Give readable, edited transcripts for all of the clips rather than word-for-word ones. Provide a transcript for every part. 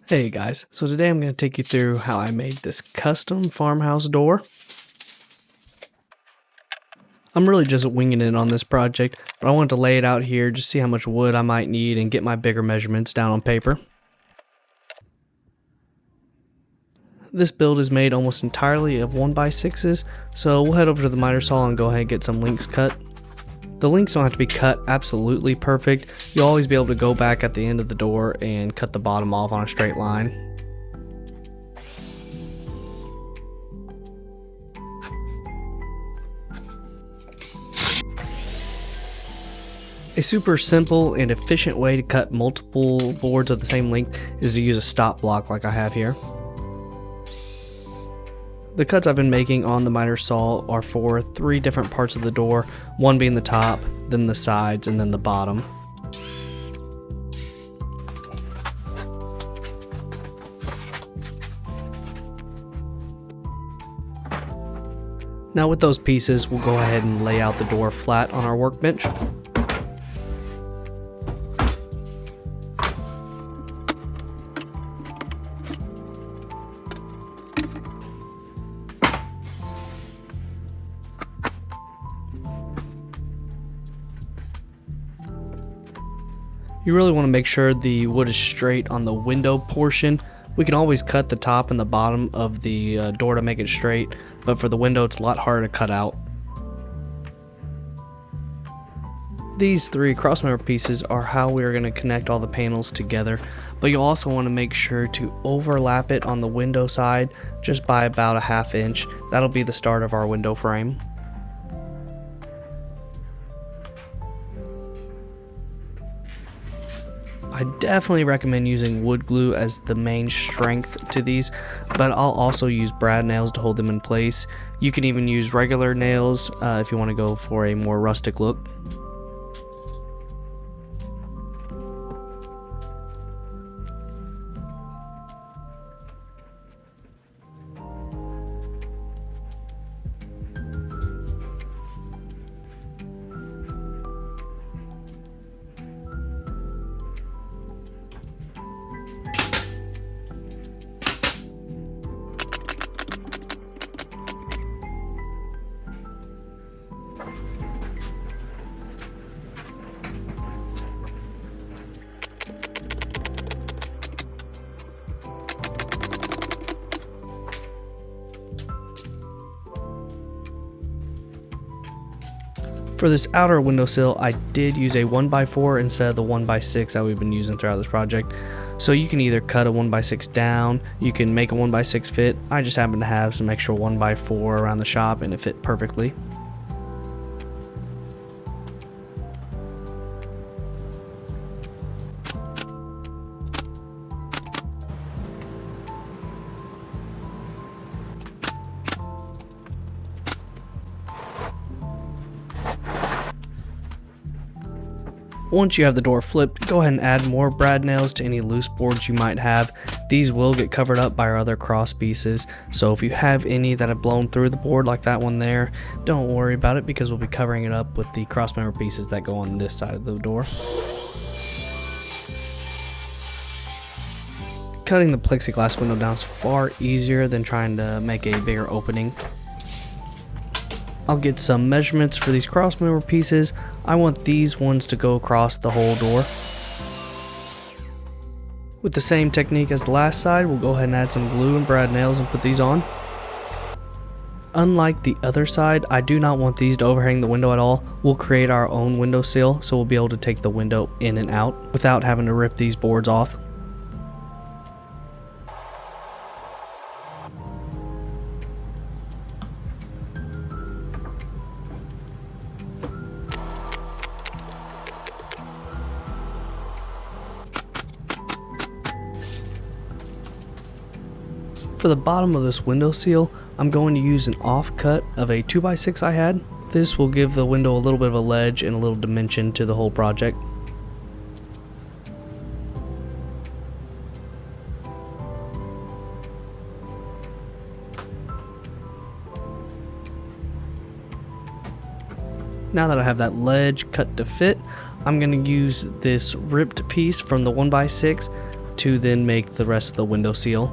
Hey guys, so today I'm going to take you through how I made this custom farmhouse door. I'm really just winging it on this project, but I wanted to lay it out here, just see how much wood I might need and get my bigger measurements down on paper. This build is made almost entirely of 1x6s, so we'll head over to the miter saw and go ahead and get some links cut. The links don't have to be cut absolutely perfect. You'll always be able to go back at the end of the door and cut the bottom off on a straight line. A super simple and efficient way to cut multiple boards of the same length is to use a stop block like I have here. The cuts I've been making on the miter saw are for 3 different parts of the door, one being the top, then the sides, and then the bottom. Now with those pieces, we'll go ahead and lay out the door flat on our workbench. You really want to make sure the wood is straight on the window portion. We can always cut the top and the bottom of the door to make it straight, but for the window it's a lot harder to cut out. These 3 crossmember pieces are how we're going to connect all the panels together, but you'll also want to make sure to overlap it on the window side just by about a ½ inch. That'll be the start of our window frame. I definitely recommend using wood glue as the main strength to these, but I'll also use brad nails to hold them in place. You can even use regular nails if you want to go for a more rustic look. For this outer windowsill, I did use a 1x4 instead of the 1x6 that we've been using throughout this project. So you can either cut a 1x6 down, you can make a 1x6 fit. I just happen to have some extra 1x4 around the shop and it fit perfectly. Once you have the door flipped, go ahead and add more brad nails to any loose boards you might have. These will get covered up by our other cross pieces, so if you have any that have blown through the board like that one there, don't worry about it because we'll be covering it up with the crossmember pieces that go on this side of the door. Cutting the plexiglass window down is far easier than trying to make a bigger opening. I'll get some measurements for these crossmember pieces. I want these ones to go across the whole door. With the same technique as the last side, we'll go ahead and add some glue and brad nails and put these on. Unlike the other side, I do not want these to overhang the window at all. We'll create our own windowsill, so we'll be able to take the window in and out without having to rip these boards off. For the bottom of this window seal, I'm going to use an offcut of a 2x6 I had. This will give the window a little bit of a ledge and a little dimension to the whole project. Now that I have that ledge cut to fit, I'm going to use this ripped piece from the 1x6. to then make the rest of the window seal.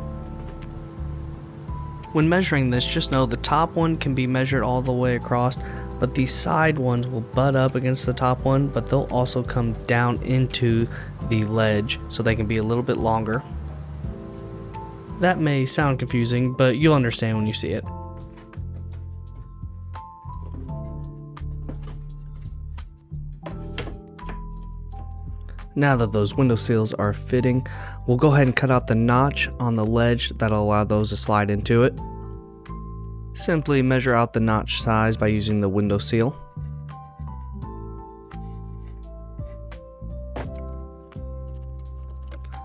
When measuring this, just know the top one can be measured all the way across, but the side ones will butt up against the top one, but they'll also come down into the ledge so they can be a little bit longer. That may sound confusing, but you'll understand when you see it. Now that those window seals are fitting, we'll go ahead and cut out the notch on the ledge that'll allow those to slide into it. Simply measure out the notch size by using the window seal.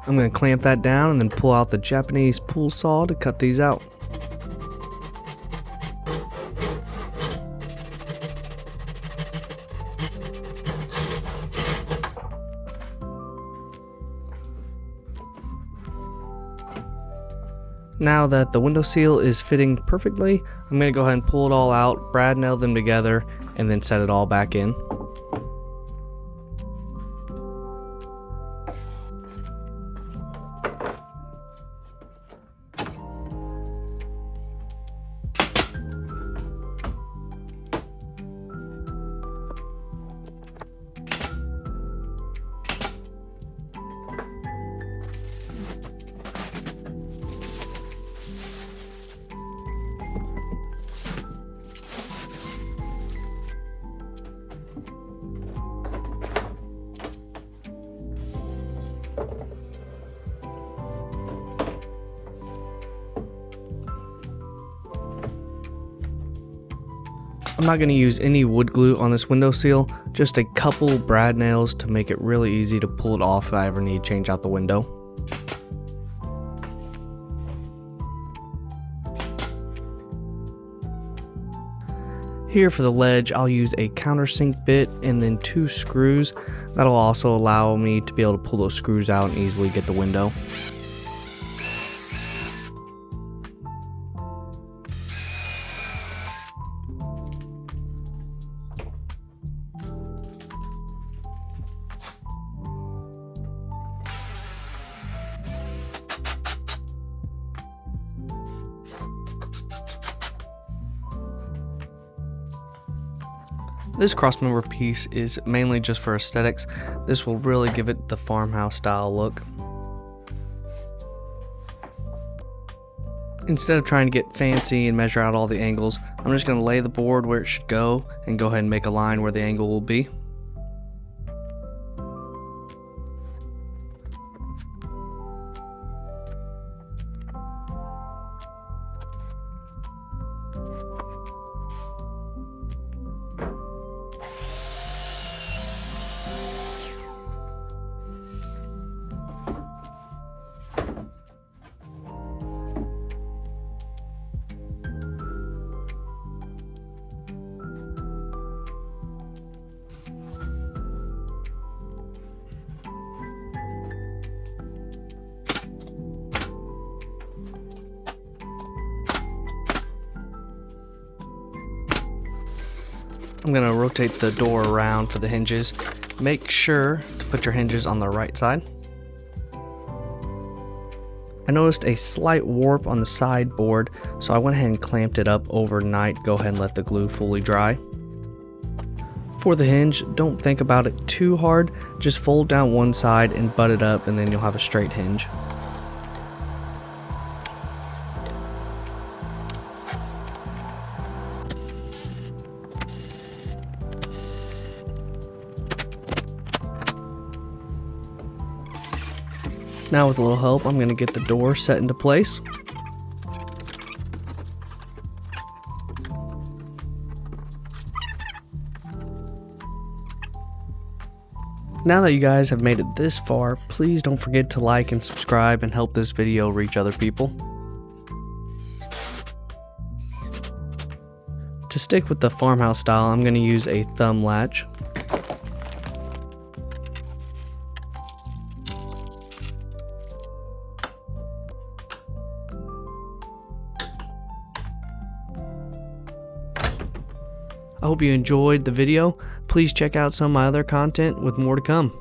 I'm going to clamp that down and then pull out the Japanese pool saw to cut these out. Now that the window seal is fitting perfectly, I'm going to go ahead and pull it all out, brad nail them together, and then set it all back in. I'm not going to use any wood glue on this window seal, just a couple brad nails to make it really easy to pull it off if I ever need to change out the window. Here for the ledge, I'll use a countersink bit and then 2 screws. That'll also allow me to be able to pull those screws out and easily get the window. This crossmember piece is mainly just for aesthetics. This will really give it the farmhouse style look. Instead of trying to get fancy and measure out all the angles, I'm just going to lay the board where it should go and go ahead and make a line where the angle will be. I'm going to rotate the door around for the hinges. Make sure to put your hinges on the right side. I noticed a slight warp on the side board, so I went ahead and clamped it up overnight. Go ahead and let the glue fully dry. For the hinge, don't think about it too hard. Just fold down one side and butt it up, and then you'll have a straight hinge. Now with a little help, I'm going to get the door set into place. Now that you guys have made it this far, please don't forget to like and subscribe and help this video reach other people. To stick with the farmhouse style, I'm going to use a thumb latch. I hope you enjoyed the video. Please check out some of my other content with more to come.